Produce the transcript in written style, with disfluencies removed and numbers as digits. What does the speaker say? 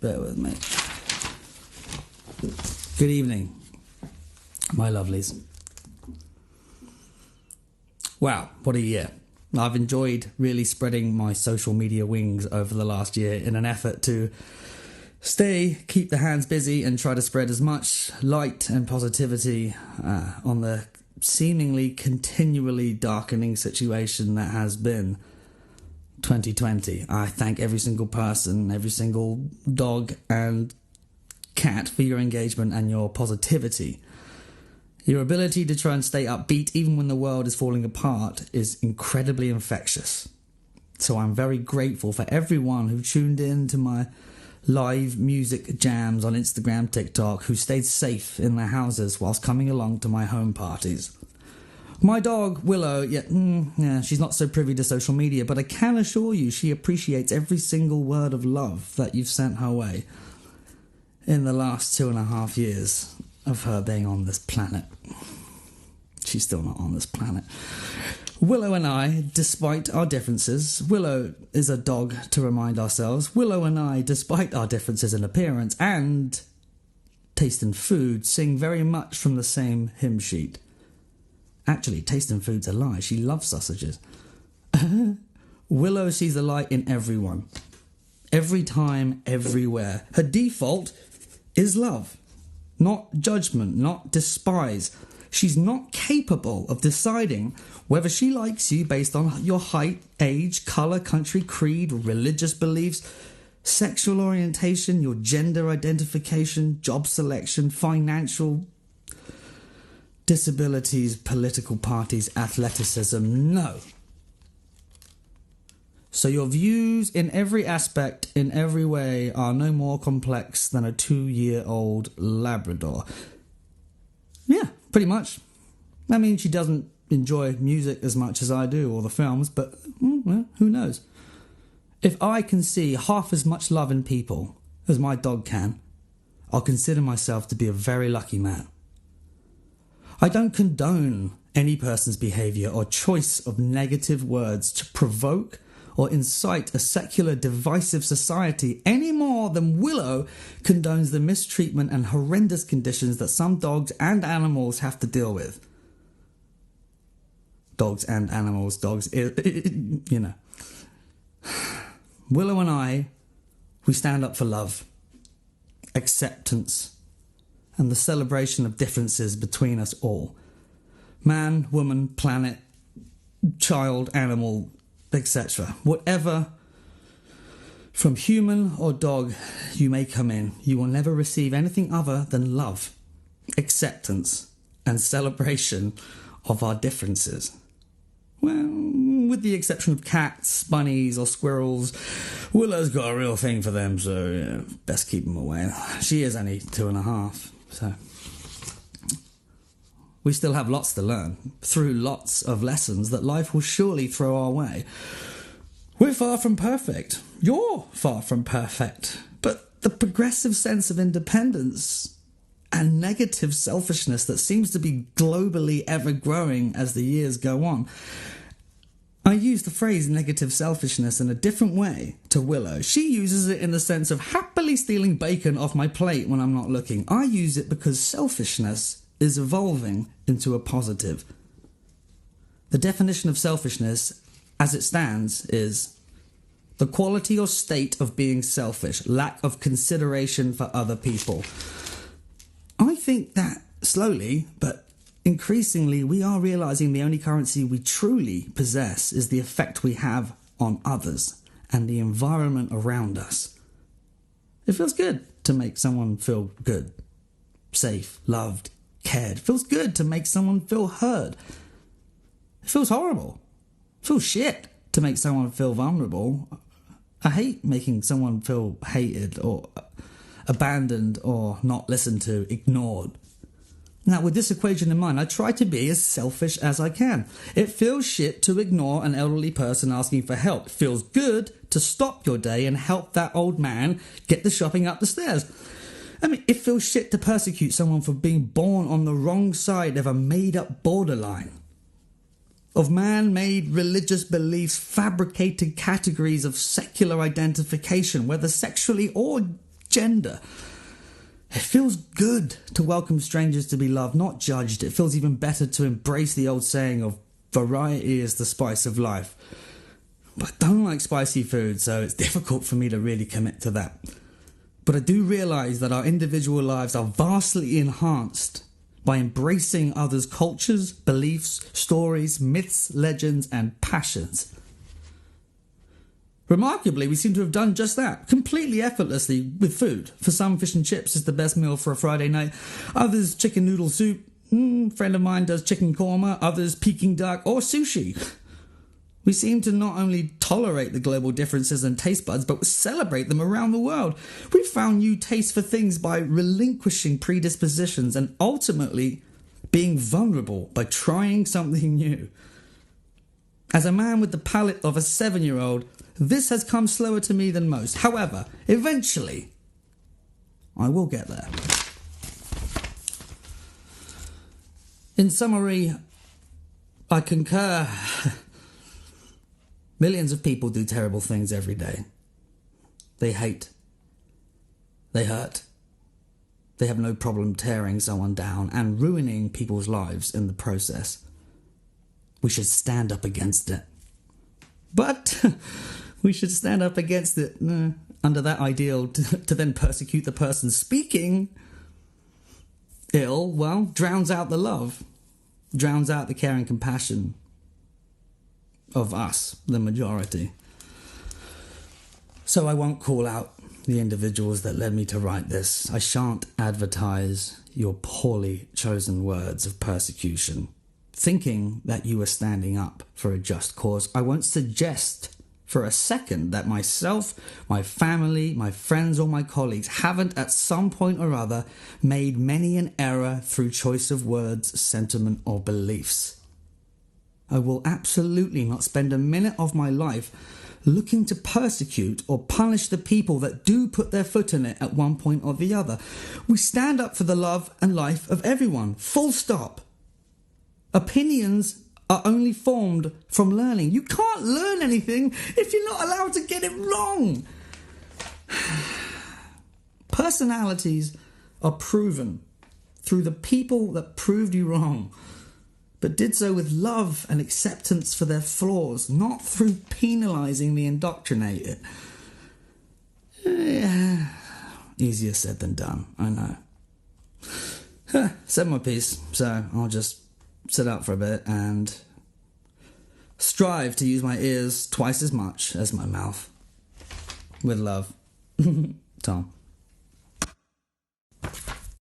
Bear with me. Good evening, my lovelies. Wow, what a year. I've enjoyed really spreading my social media wings over the last year in an effort to keep the hands busy and try to spread as much light and positivity on the seemingly continually darkening situation that has been 2020. I thank every single person, every single dog and cat for your engagement and your positivity. Your ability to try and stay upbeat even when the world is falling apart is incredibly infectious. So I'm very grateful for everyone who tuned in to my live music jams on Instagram, TikTok, who stayed safe in their houses whilst coming along to my home parties. My dog, Willow, she's not so privy to social media, but I can assure you she appreciates every single word of love that you've sent her way in the last 2.5 years of her being on this planet. She's still not on this planet. Willow and I, despite our differences, Willow is a dog to remind ourselves, Willow and I, despite our differences in appearance and taste in food, sing very much from the same hymn sheet. Actually, taste in food's a lie. She loves sausages. Willow sees the light in everyone. Every time, everywhere. Her default is love. Not judgment, not despise. She's not capable of deciding whether she likes you based on your height, age, colour, country, creed, religious beliefs, sexual orientation, your gender identification, job selection, financial disabilities, political parties, athleticism. No. So your views in every aspect, in every way, are no more complex than a 2-year-old Labrador. Yeah, pretty much. I mean, she doesn't enjoy music as much as I do, or the films, but well, who knows? If I can see half as much love in people as my dog can, I'll consider myself to be a very lucky man. I don't condone any person's behaviour or choice of negative words to provoke or incite a secular divisive society any more than Willow condones the mistreatment and horrendous conditions that some dogs and animals have to deal with. Dogs and animals, you know. Willow and I, we stand up for love, acceptance, and the celebration of differences between us all. Man, woman, planet, child, animal, etc. Whatever, from human or dog you may come in, you will never receive anything other than love, acceptance, and celebration of our differences. Well, with the exception of cats, bunnies, or squirrels, Willow's got a real thing for them, so yeah, best keep them away. She is only 2.5, so we still have lots to learn through lots of lessons that life will surely throw our way. We're far from perfect. You're far from perfect. But the progressive sense of independence and negative selfishness that seems to be globally ever growing as the years go on. I use the phrase negative selfishness in a different way to Willow. She uses it in the sense of happily stealing bacon off my plate when I'm not looking. I use it because selfishness is evolving into a positive. The definition of selfishness, as it stands, is the quality or state of being selfish, lack of consideration for other people. I think that slowly, but increasingly, we are realising the only currency we truly possess is the effect we have on others and the environment around us. It feels good to make someone feel good, safe, loved, cared. It feels good to make someone feel heard. It feels horrible. It feels shit to make someone feel vulnerable. I hate making someone feel hated or abandoned or not listened to, ignored. Now, with this equation in mind, I try to be as selfish as I can. It feels shit to ignore an elderly person asking for help. It feels good to stop your day and help that old man get the shopping up the stairs. I mean, it feels shit to persecute someone for being born on the wrong side of a made-up borderline, of man-made religious beliefs, fabricated categories of secular identification, whether sexually or gender. It feels good to welcome strangers to be loved, not judged. It feels even better to embrace the old saying of variety is the spice of life. But I don't like spicy food, so it's difficult for me to really commit to that. But I do realise that our individual lives are vastly enhanced by embracing others' cultures, beliefs, stories, myths, legends, and passions. Remarkably, we seem to have done just that, completely effortlessly with food. For some, fish and chips is the best meal for a Friday night. Others, chicken noodle soup. Friend of mine does chicken korma. Others, Peking duck or sushi. We seem to not only tolerate the global differences in taste buds, but celebrate them around the world. We've found new tastes for things by relinquishing predispositions and ultimately being vulnerable by trying something new. As a man with the palate of a 7-year-old, this has come slower to me than most. However, eventually, I will get there. In summary, I concur. Millions of people do terrible things every day. They hate. They hurt. They have no problem tearing someone down and ruining people's lives in the process. We should stand up against it. But we should stand up against it under that ideal to then persecute the person speaking ill, well, drowns out the love, drowns out the care and compassion of us, the majority. So I won't call out the individuals that led me to write this. I shan't advertise your poorly chosen words of persecution, thinking that you are standing up for a just cause. I won't suggest for a second that myself, my family, my friends or my colleagues haven't at some point or other made many an error through choice of words, sentiment or beliefs. I will absolutely not spend a minute of my life looking to persecute or punish the people that do put their foot in it at one point or the other. We stand up for the love and life of everyone, full stop. Opinions are only formed from learning. You can't learn anything if you're not allowed to get it wrong. Personalities are proven through the people that proved you wrong, but did so with love and acceptance for their flaws, not through penalising the indoctrinated. Easier said than done, I know. Said my piece, so I'll just sit out for a bit and strive to use my ears twice as much as my mouth. With love. Tom.